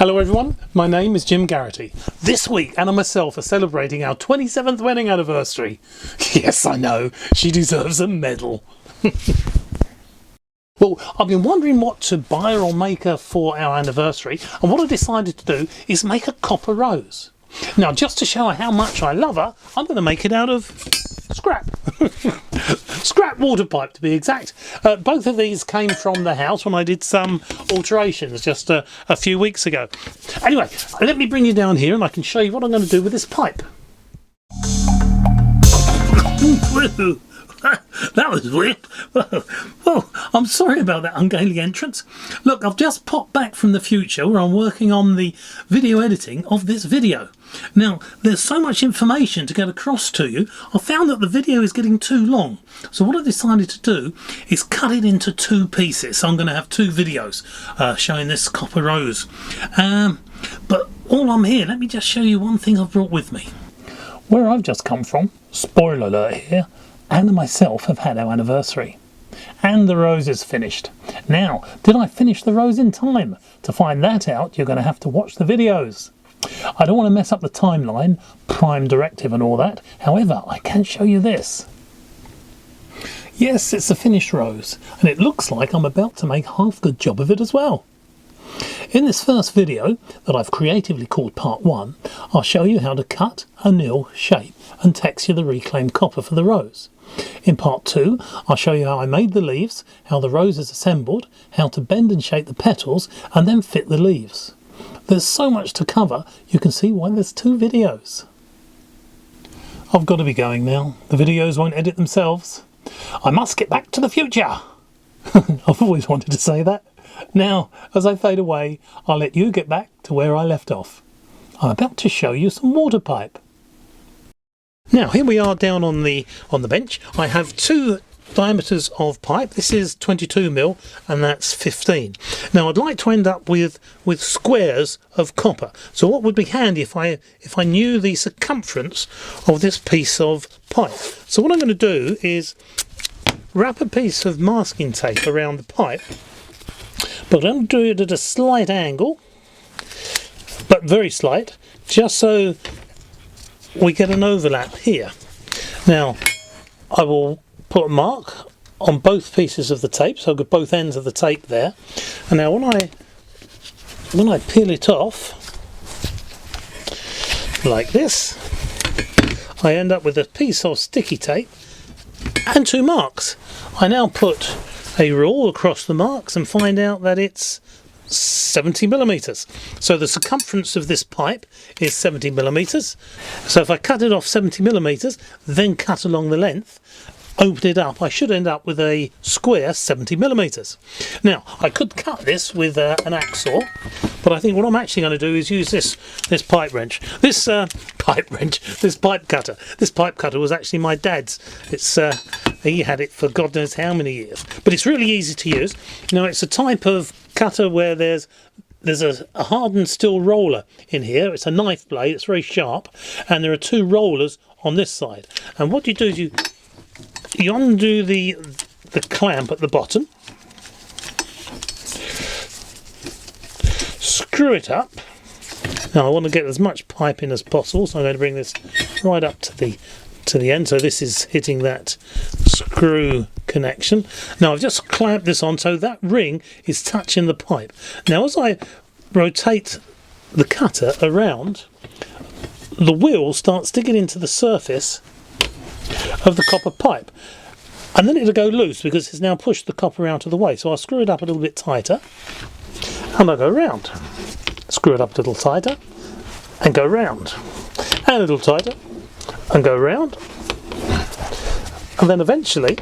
Hello everyone, my name is Jim Garrity. This week Anna and myself are celebrating our 27th wedding anniversary. Yes, I know, she deserves a medal. Well, I've been wondering what to buy or make her for our anniversary, and what I decided to do is make a copper rose. Now, just to show her how much I love her, I'm going to make it out of scrap. Scrap water pipe, to be exact. Both of these came from the house when I did some alterations just a few weeks ago. Anyway, let me bring you down here and I can show you what I'm going to do with this pipe. That was weird. Well, I'm sorry about that ungainly entrance. Look, I've just popped back from the future where I'm working on the video editing of this video. Now, there's so much information to get across to you, I found that the video is getting too long. So what I decided to do is cut it into two pieces. So I'm going to have two videos showing this copper rose. But while I'm here, let me just show you one thing I've brought with me. Where I've just come from, spoiler alert here, Anne and myself have had our anniversary. And the rose is finished. Now, did I finish the rose in time? To find that out, you're going to have to watch the videos. I don't want to mess up the timeline, Prime Directive and all that. However, I can show you this. Yes, it's a finished rose, and it looks like I'm about to make a half-good job of it as well. In this first video, that I've creatively called Part 1, I'll show you how to cut, anneal, shape and texture the reclaimed copper for the rose. In Part 2, I'll show you how I made the leaves, how the rose is assembled, how to bend and shape the petals and then fit the leaves. There's so much to cover, you can see why there's two videos. I've got to be going now. The videos won't edit themselves. I must get back to the future. I've always wanted to say that. Now, as I fade away, I'll let you get back to where I left off. I'm about to show you some water pipe. Now, here we are down on the bench. I have two diameters of pipe. This is 22mm and that's 15. Now I'd like to end up with squares of copper. So what would be handy if I knew the circumference of this piece of pipe. So what I'm going to do is wrap a piece of masking tape around the pipe, but I'm going to do it at a slight angle, but very slight, just so we get an overlap here. Now I will put a mark on both pieces of the tape, so I've got both ends of the tape there. And now when I peel it off like this, I end up with a piece of sticky tape and two marks. I now put a rule across the marks and find out that it's 70mm. So the circumference of this pipe is 70mm. So if I cut it off 70mm, then cut along the length, open it up, I should end up with a square 70mm. Now, I could cut this with an axe-saw, but I think what I'm actually going to do is use this pipe wrench. This pipe cutter. This pipe cutter was actually my dad's. He had it for God knows how many years. But it's really easy to use. Now, it's a type of cutter where there's a hardened steel roller in here. It's a knife blade, it's very sharp, and there are two rollers on this side. And what you do is you undo the clamp at the bottom, screw it up. Now I want to get as much pipe in as possible, so I'm going to bring this right up to the end, so this is hitting that screw connection. Now I've just clamped this on so that ring is touching the pipe. Now as I rotate the cutter around, the wheel starts digging into the surface of the copper pipe, and then it'll go loose because it's now pushed the copper out of the way. So I'll screw it up a little bit tighter and I'll go round, screw it up a little tighter and go round, and a little tighter and go round, and then eventually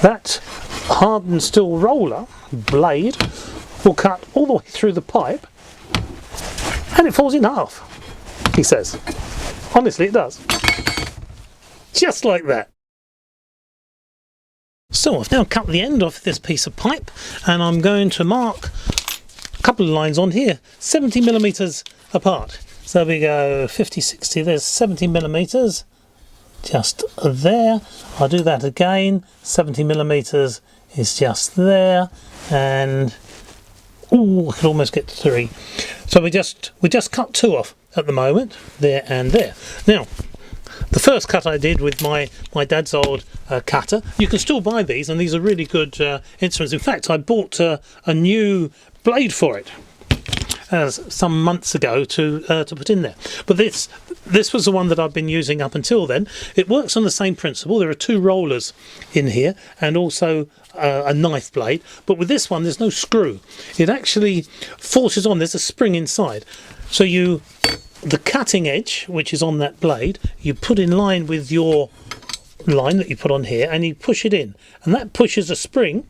that hardened steel roller blade will cut all the way through the pipe and it falls in half, he says. Honestly, it does. Just like that. So I've now cut the end off this piece of pipe and I'm going to mark a couple of lines on here, 70mm apart. So we go 50, 60, there's 70mm just there. I'll do that again, 70mm is just there, and Oh, I could almost get to 3. So we just cut 2 off at the moment, there and there. Now, the first cut I did with my dad's old cutter. You can still buy these, and these are really good instruments. In fact, I bought a new blade for it some months ago to put in there. But this was the one that I've been using up until then. It works on the same principle. There are 2 rollers in here and also a knife blade. But with this one, there's no screw. It actually forces on. There's a spring inside. So the cutting edge, which is on that blade, you put in line with your line that you put on here, and you push it in. And that pushes a spring.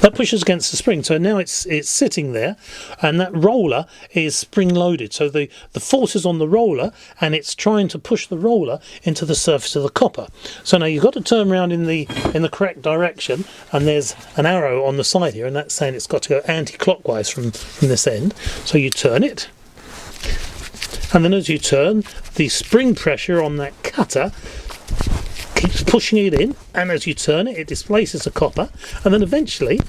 That pushes against the spring, so now it's sitting there, and that roller is spring loaded, so the force is on the roller and it's trying to push the roller into the surface of the copper. So now you've got to turn around in the correct direction, and there's an arrow on the side here, and that's saying it's got to go anti-clockwise from this end. So you turn it, and then as you turn, the spring pressure on that cutter keeps pushing it in, and as you turn it, it displaces the copper, and then eventually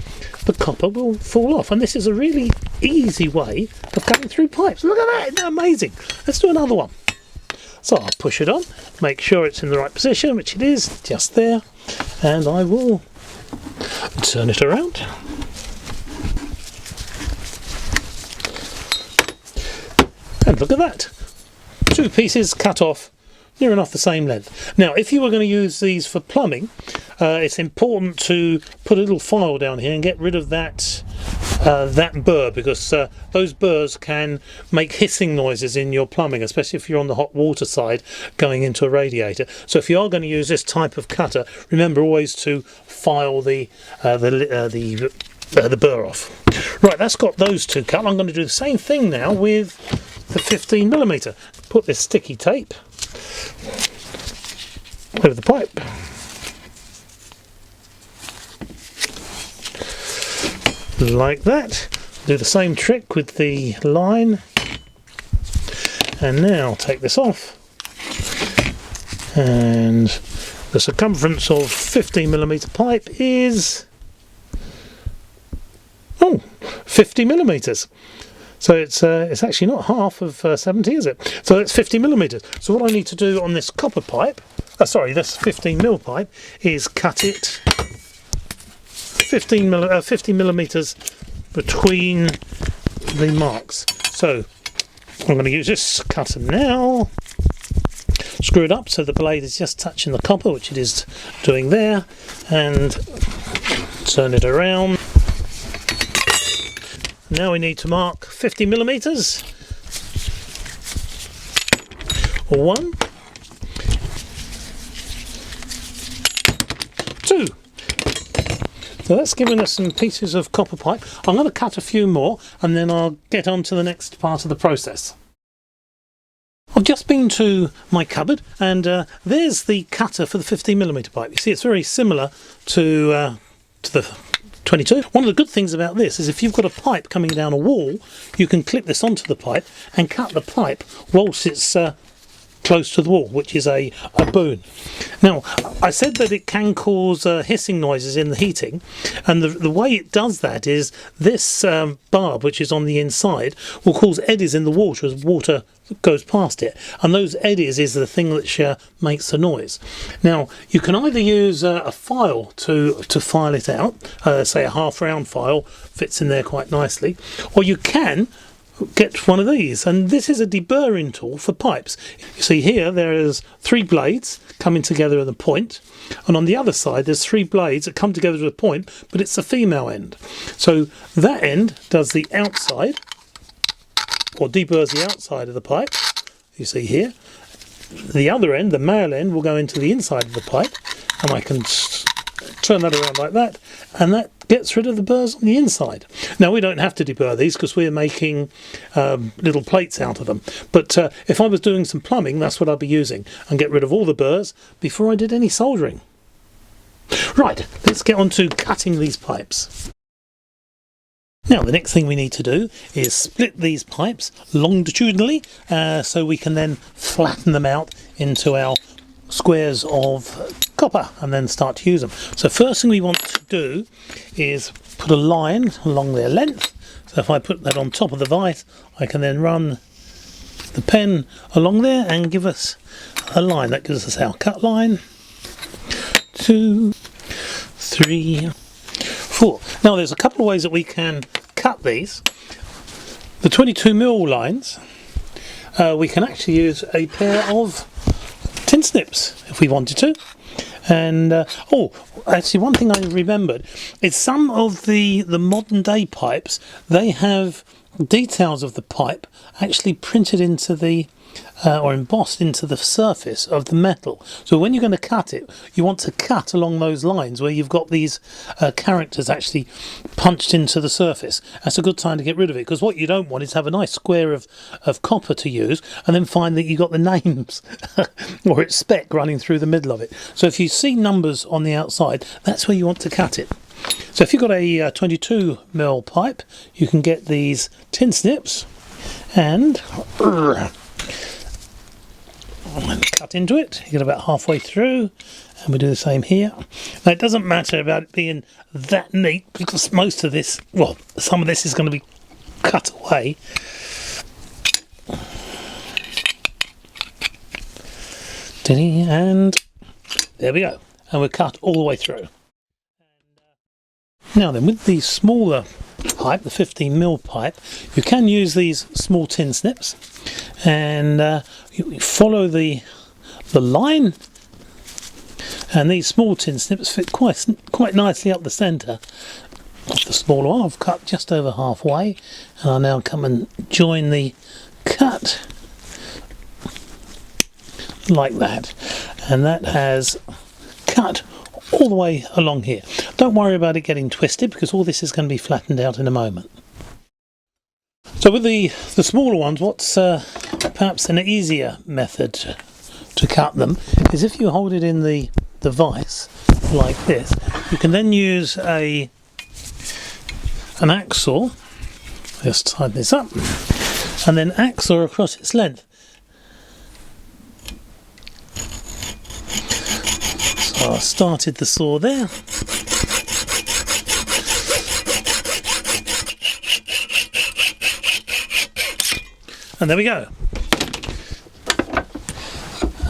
the copper will fall off. And this is a really easy way of cutting through pipes. Look at that, isn't that amazing? Let's do another one. So I'll push it on, make sure it's in the right position, which it is, just there, and I will turn it around. And look at that, 2 pieces cut off near enough the same length. Now, if you were going to use these for plumbing, it's important to put a little file down here and get rid of that burr, because those burrs can make hissing noises in your plumbing, especially if you're on the hot water side going into a radiator. So if you are going to use this type of cutter, remember always to file the burr off. Right, that's got those 2 cut. I'm going to do the same thing now with the 15mm. Put this sticky tape over the pipe. Like that. Do the same trick with the line. And now take this off. And the circumference of 15mm pipe is 50mm. So it's actually not half of 70, is it? So it's 50mm. So what I need to do on this copper pipe, this 15mm pipe, is cut it 50mm between the marks. So I'm going to use this cutter now. Screw it up so the blade is just touching the copper, which it is doing there, and turn it around. Now we need to mark 50mm. 1, 2. So that's giving us some pieces of copper pipe. I'm going to cut a few more, and then I'll get on to the next part of the process. I've just been to my cupboard, and there's the cutter for the 15mm pipe. You see, it's very similar to the 22. One of the good things about this is if you've got a pipe coming down a wall, you can clip this onto the pipe and cut the pipe whilst it's close to the wall, which is a boon. Now, I said that it can cause hissing noises in the heating, and the way it does that is this barb, which is on the inside, will cause eddies in the water as water goes past it, and those eddies is the thing that makes the noise. Now, you can either use a file to file it out, say a half round file fits in there quite nicely, or you can get one of these, and this is a deburring tool for pipes. You see here there is 3 blades coming together at a point, and on the other side there's 3 blades that come together at a point, but it's the female end. So that end does the outside, or deburrs the outside of the pipe, you see here. The other end, the male end, will go into the inside of the pipe, and I can turn that around like that, and that gets rid of the burrs on the inside. Now, we don't have to deburr these because we're making little plates out of them, but if I was doing some plumbing, that's what I'd be using, and get rid of all the burrs before I did any soldering. Right, let's get on to cutting these pipes. Now, the next thing we need to do is split these pipes longitudinally so we can then flatten them out into our squares of copper. copper and then start to use them. So first thing we want to do is put a line along their length. So if I put that on top of the vise, I can then run the pen along there and give us a line. That gives us our cut line. 2, 3, 4. Now there's a couple of ways that we can cut these. The 22mm lines, we can actually use a pair of tin snips if we wanted to. And oh, actually one thing I remembered is some of the modern day pipes, they have details of the pipe actually printed into the or embossed into the surface of the metal. So when you're going to cut it, you want to cut along those lines where you've got these characters actually punched into the surface. That's a good time to get rid of it, because what you don't want is have a nice square of copper to use and then find that you got the names or it's spec running through the middle of it. So if you see numbers on the outside, that's where you want to cut it. So if you've got a 22mm pipe, you can get these tin snips and cut into it. You get about halfway through, and we do the same here. Now it doesn't matter about it being that neat, because most of this, well, some of this is going to be cut away. And there we go, and we're cut all the way through. Now then, with the smaller pipe, the 15mm pipe, you can use these small tin snips, and you follow the line, and these small tin snips fit quite nicely up the centre of the smaller one. I've cut just over halfway, and I'll now come and join the cut like that, and that has cut all the way along here. Don't worry about it getting twisted, because all this is going to be flattened out in a moment. So with the smaller ones, what's perhaps an easier method to cut them is if you hold it in the vise like this, you can then use an hacksaw. Just tighten this up, and then hacksaw across its length. So I started the saw there. And there we go.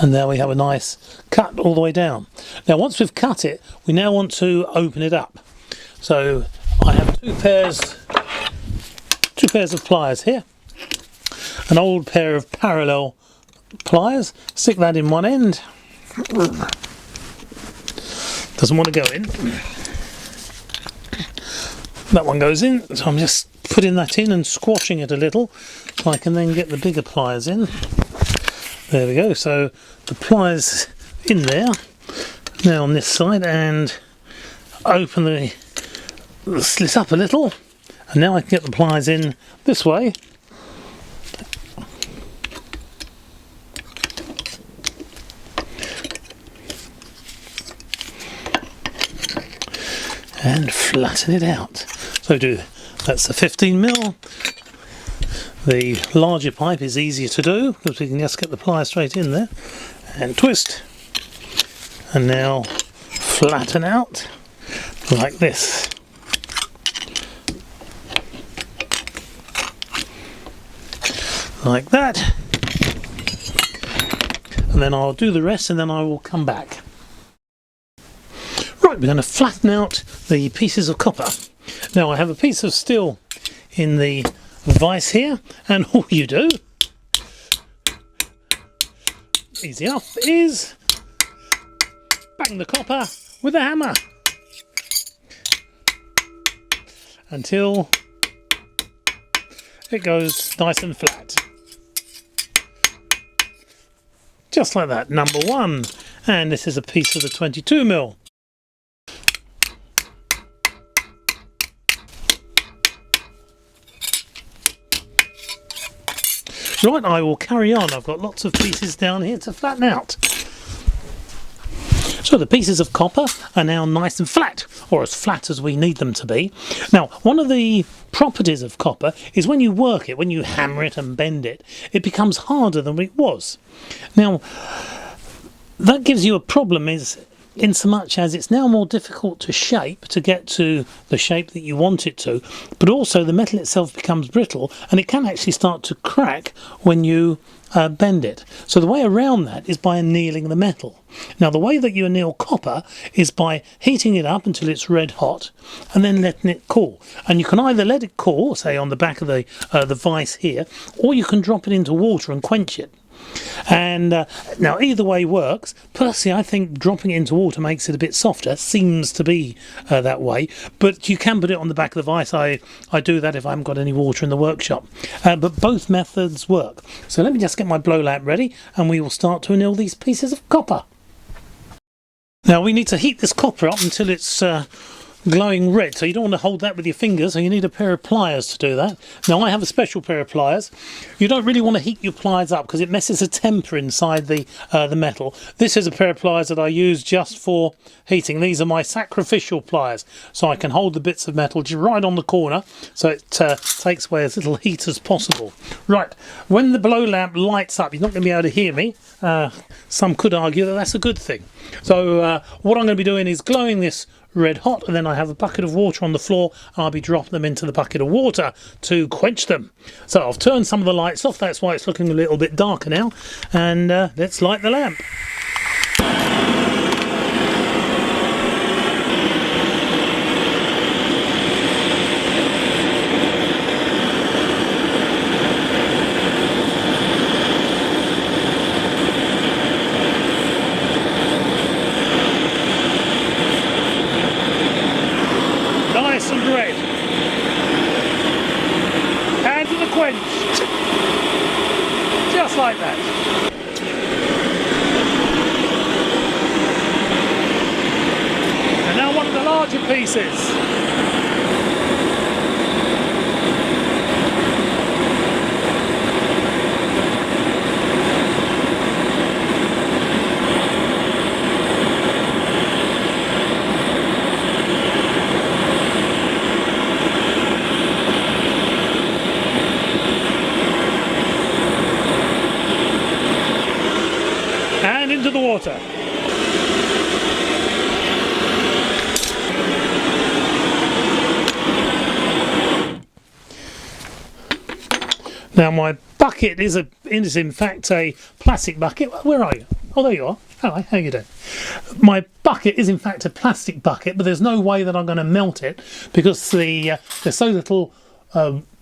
And there we have a nice cut all the way down. Now once we've cut it, we now want to open it up. So I have two pairs of pliers here. An old pair of parallel pliers. Stick that in one end. Doesn't want to go in. That one goes in, so I'm just putting that in and squashing it a little so I can then get the bigger pliers in. There we go, so the pliers in there, now on this side, and open the slit up a little, and now I can get the pliers in this way. And flatten it out. So that's the 15mm. The larger pipe is easier to do because we can just get the pliers straight in there and twist. And now flatten out like this. Like that. And then I'll do the rest, and then I will come back. Right, we're going to flatten out the pieces of copper. Now I have a piece of steel in the vise here, and all you do, easy enough, is bang the copper with a hammer until it goes nice and flat. Just like that, number one. And this is a piece of the 22mm. Right, I will carry on. I've got lots of pieces down here to flatten out. So the pieces of copper are now nice and flat, or as flat as we need them to be. Now, one of the properties of copper is when you work it, when you hammer it and bend it, it becomes harder than it was. Now, that gives you a problem, is in so much as it's now more difficult to shape to get to the shape that you want it to, but also the metal itself becomes brittle and it can actually start to crack when you bend it. So the way around that is by annealing the metal. Now the way that you anneal copper is by heating it up until it's red hot and then letting it cool. And you can either let it cool, say on the back of the vise here, or you can drop it into water and quench it. And now either way works. Personally, I think dropping it into water makes it a bit softer. Seems to be that way, but you can put it on the back of the vise. I do that if I haven't got any water in the workshop, but both methods work. So let me just get my blow lamp ready and we will start to anneal these pieces of copper. Now we need to heat this copper up until it's glowing red, so you don't want to hold that with your fingers, so you need a pair of pliers to do that. Now I have a special pair of pliers. You don't really want to heat your pliers up because it messes the temper inside the metal. This is a pair of pliers that I use just for heating. These are my sacrificial pliers, so I can hold the bits of metal just right on the corner, so it takes away as little heat as possible. Right, when the blow lamp lights up, you're not going to be able to hear me. Some could argue that that's a good thing. So what I'm going to be doing is glowing this red hot, and then I have a bucket of water on the floor and I'll be dropping them into the bucket of water to quench them. So I've turned some of the lights off, that's why it's looking a little bit darker now, and let's light the lamp. Nice and red. And to the quenched. Just like that. And now one of the larger pieces. And into the water. Now my bucket is in fact a plastic bucket. Where are you? Oh, there you are. Hello, how you doing? My bucket is in fact a plastic bucket, but there's no way that I'm going to melt it because there's so little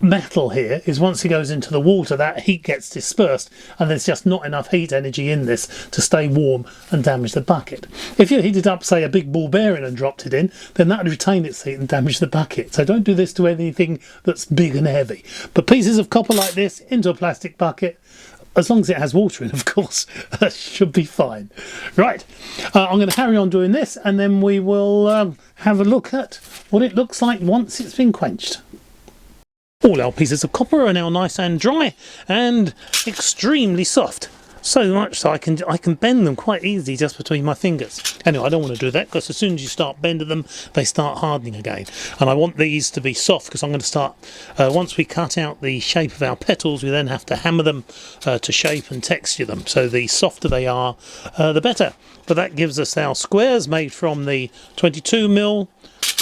metal here is once it goes into the water that heat gets dispersed and there's just not enough heat energy in this to stay warm and damage the bucket. If you heated up say a big ball bearing and dropped it in, then that would retain its heat and damage the bucket. So don't do this to anything that's big and heavy, but pieces of copper like this into a plastic bucket, as long as it has water in, of course, should be fine. Right, I'm going to carry on doing this and then we will have a look at what it looks like once it's been quenched. All our pieces of copper are now nice and dry and extremely soft. So much so I can bend them quite easily just between my fingers. Anyway, I don't want to do that because as soon as you start bending them, they start hardening again. And I want these to be soft because I'm going to start, once we cut out the shape of our petals, we then have to hammer them to shape and texture them. So the softer they are, the better. But that gives us our squares made from the 22mm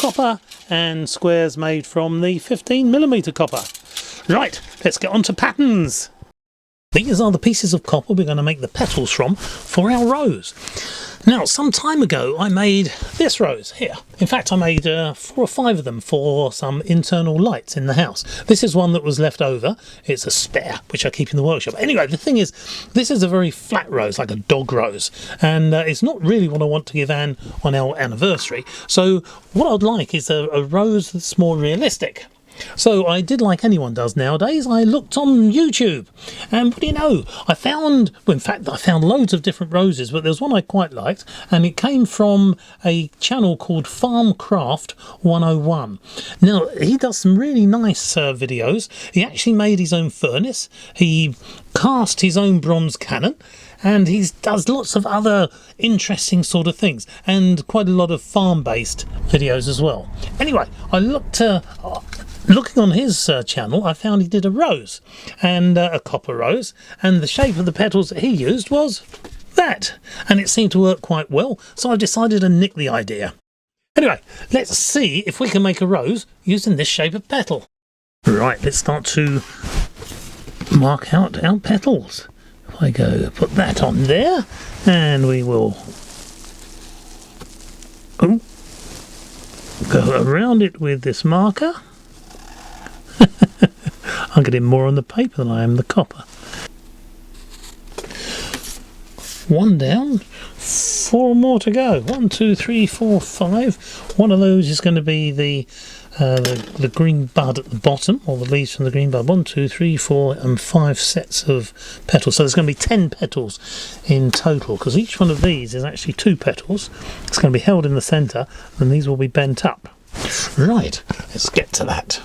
copper and squares made from the 15mm copper. Right, let's get on to patterns. These are the pieces of copper we're going to make the petals from for our rose. Now, some time ago I made this rose here. In fact, I made 4 or 5 of them for some internal lights in the house. This is one that was left over. It's a spare, which I keep in the workshop. Anyway, the thing is, this is a very flat rose, like a dog rose. And it's not really what I want to give Anne on our anniversary. So what I'd like is a rose that's more realistic. So I did like anyone does nowadays. I looked on YouTube and what do you know, I found, well, in fact I found loads of different roses, but there's one I quite liked and it came from a channel called Farmcraft 101. Now he does some really nice videos. He actually made his own furnace, he cast his own bronze cannon, and he does lots of other interesting sort of things and quite a lot of farm-based videos as well. Anyway, I looked looking on his channel, I found he did a rose and a copper rose, and the shape of the petals that he used was that. And it seemed to work quite well, so I've decided to nick the idea. Anyway, let's see if we can make a rose using this shape of petal. Right, let's start to mark out our petals. If I go put that on there, and we will go around it with this marker. I'm getting more on the paper than I am the copper. One down, 4 more to go. 1, 2, 3, 4, 5. One of those is going to be the green bud at the bottom, or the leaves from the green bud. 1, 2, 3, 4, and 5 sets of petals. So there's going to be 10 petals in total, because each one of these is actually 2 petals. It's going to be held in the centre, and these will be bent up. Right, let's get to that.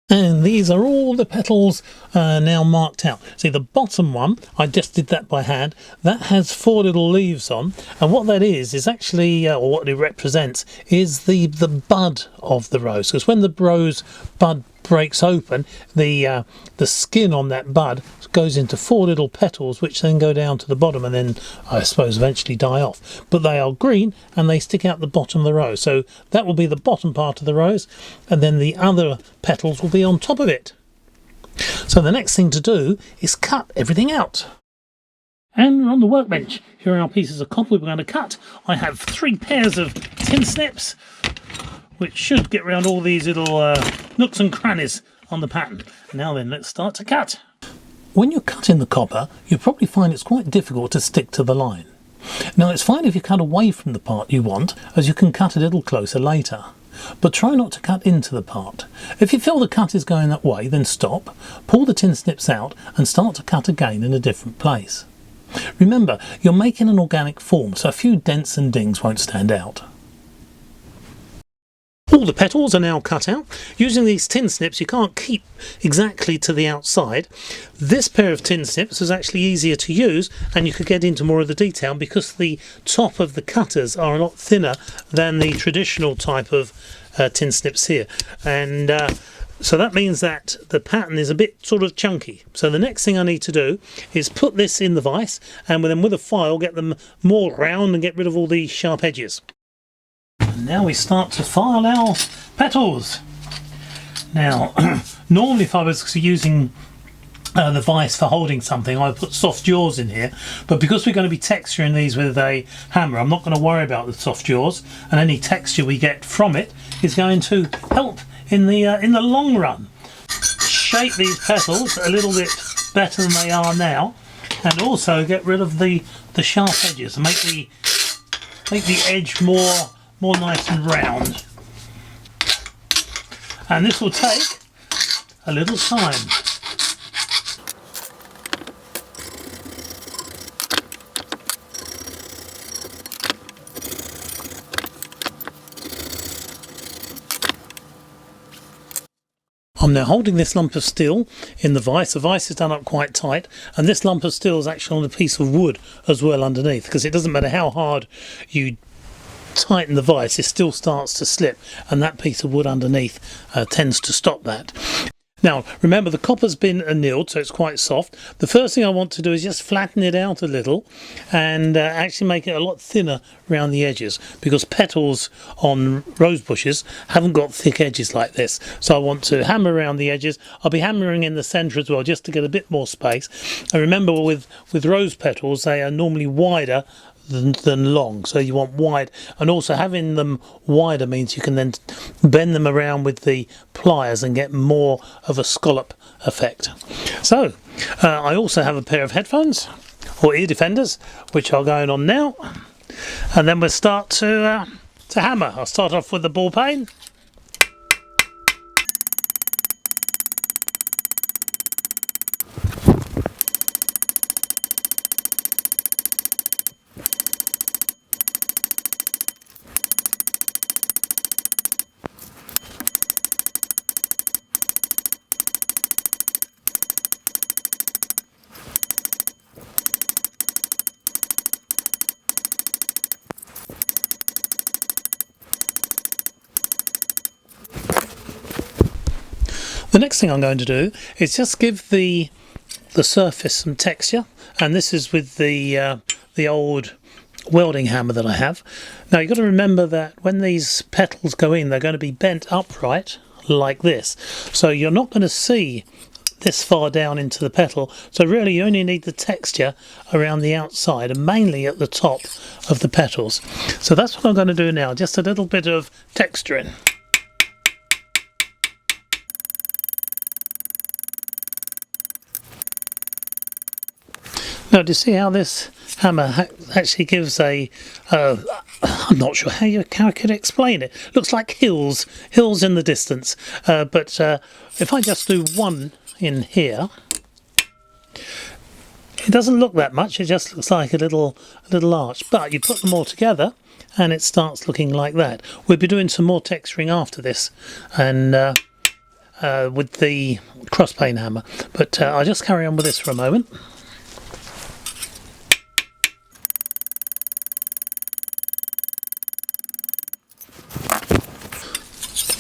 And these are all the petals now marked out. See, the bottom one, I just did that by hand. That has 4 little leaves on, and what that is actually, or what it represents, is the bud of the rose. Because when the rose bud breaks open, the skin on that bud goes into 4 little petals, which then go down to the bottom and then, I suppose, eventually die off. But they are green and they stick out the bottom of the rose. So that will be the bottom part of the rose, and then the other petals will be on top of it. So the next thing to do is cut everything out. And we're on the workbench. Here are our pieces of copper we're going to cut. I have 3 pairs of tin snips, which should get around all these little nooks and crannies on the pattern. Now then, let's start to cut. When you're cutting the copper, you'll probably find it's quite difficult to stick to the line. Now, it's fine if you cut away from the part you want, as you can cut a little closer later. But try not to cut into the part. If you feel the cut is going that way, then stop, pull the tin snips out and start to cut again in a different place. Remember, you're making an organic form, so a few dents and dings won't stand out. All the petals are now cut out. Using these tin snips, you can't keep exactly to the outside. This pair of tin snips is actually easier to use, and you could get into more of the detail because the top of the cutters are a lot thinner than the traditional type of tin snips here. And so that means that the pattern is a bit sort of chunky. So the next thing I need to do is put this in the vise, and then with a file get them more round and get rid of all the sharp edges. And now we start to file our petals. Now, normally if I was using the vise for holding something, I would put soft jaws in here, but because we're going to be texturing these with a hammer, I'm not going to worry about the soft jaws, and any texture we get from it is going to help in the long run. Shape these petals a little bit better than they are now, and also get rid of the sharp edges and make the edge more nice and round. And this will take a little time. I'm now holding this lump of steel in the vise. The vise is done up quite tight, and this lump of steel is actually on a piece of wood as well underneath, because it doesn't matter how hard you tighten the vise, it still starts to slip, and that piece of wood underneath tends to stop that. Now remember, the copper's been annealed, so it's quite soft. The first thing I want to do is just flatten it out a little and actually make it a lot thinner around the edges, because petals on rose bushes haven't got thick edges like this. So I want to hammer around the edges. I'll be hammering in the centre as well, just to get a bit more space. And remember, with rose petals, they are normally wider than long, so you want wide, and also having them wider means you can then bend them around with the pliers and get more of a scallop effect. So I also have a pair of headphones or ear defenders which are going on now, and then we'll start to hammer. I'll start off with the ball peen. The next thing I'm going to do is just give the surface some texture, and this is with the the old welding hammer that I have. Now you've got to remember that when these petals go in, they're going to be bent upright like this, so you're not going to see this far down into the petal, so really you only need the texture around the outside and mainly at the top of the petals. So that's what I'm going to do now, just a little bit of texturing. Now, do you see how this hammer actually gives a I'm not sure how I could explain it. Looks like hills in the distance, but if I just do one in here, it doesn't look that much. It just looks like a little arch, but you put them all together and it starts looking like that. We'll be doing some more texturing after this, and with the cross pane hammer, but I'll just carry on with this for a moment.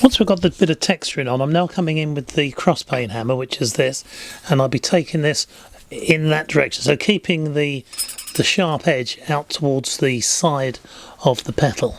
Once we've got the bit of texturing on, I'm now coming in with the cross pane hammer, which is this, and I'll be taking this in that direction, so keeping the sharp edge out towards the side of the petal.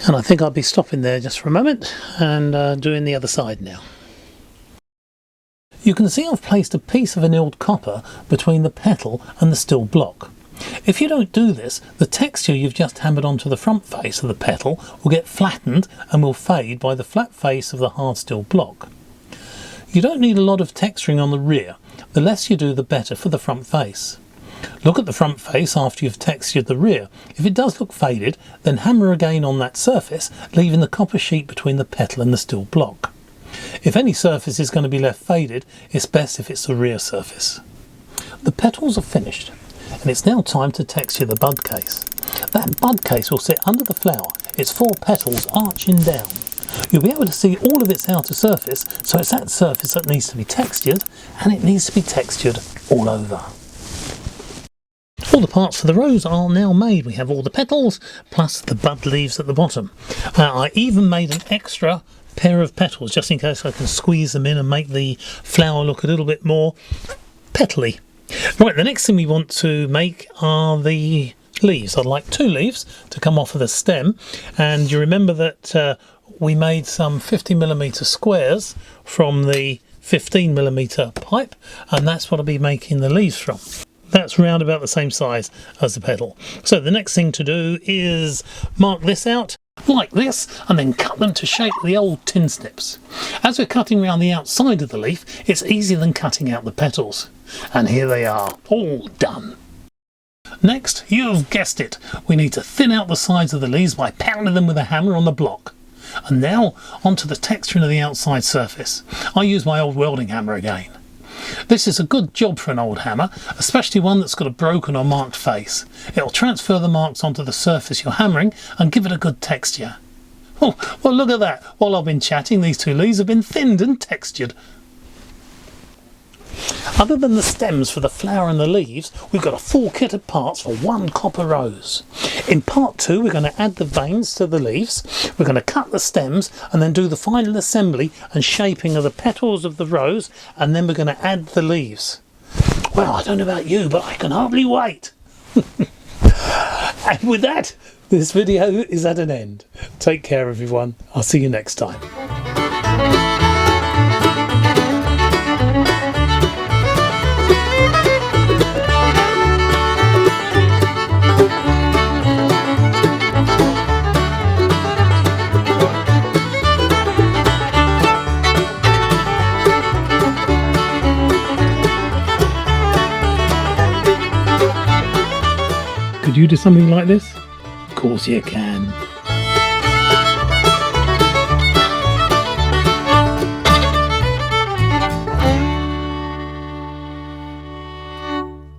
And I think I'll be stopping there just for a moment and doing the other side now. You can see I've placed a piece of annealed copper between the petal and the steel block. If you don't do this, the texture you've just hammered onto the front face of the petal will get flattened and will fade by the flat face of the hard steel block. You don't need a lot of texturing on the rear. The less you do, the better for the front face. Look at the front face after you've textured the rear. If it does look faded, then hammer again on that surface, leaving the copper sheet between the petal and the steel block. If any surface is going to be left faded, it's best if it's the rear surface. The petals are finished, and it's now time to texture the bud case. That bud case will sit under the flower, its 4 petals arching down. You'll be able to see all of its outer surface, so it's that surface that needs to be textured, and it needs to be textured all over. All the parts for the rose are now made. We have all the petals plus the bud leaves at the bottom. I even made an extra pair of petals just in case I can squeeze them in and make the flower look a little bit more petally. Right, the next thing we want to make are the leaves. I'd like 2 leaves to come off of the stem, and you remember that we made some 50mm squares from the 15mm pipe, and that's what I'll be making the leaves from. That's round about the same size as the petal. So the next thing to do is mark this out like this and then cut them to shape the old tin snips. As we're cutting around the outside of the leaf, it's easier than cutting out the petals. And here they are, all done. Next, you've guessed it, we need to thin out the sides of the leaves by pounding them with a hammer on the block. And now onto the texturing of the outside surface. I use my old welding hammer again. This is a good job for an old hammer, especially one that's got a broken or marked face. It'll transfer the marks onto the surface you're hammering and give it a good texture. Oh, well, look at that. While I've been chatting, these 2 leaves have been thinned and textured. Other than the stems for the flower and the leaves, we've got a full kit of parts for 1 copper rose. In part 2, we're going to add the veins to the leaves, we're going to cut the stems and then do the final assembly and shaping of the petals of the rose, and then we're going to add the leaves. Well, I don't know about you, but I can hardly wait. And with that, this video is at an end. Take care, everyone. I'll see you next time. Could you do something like this? Of course you can.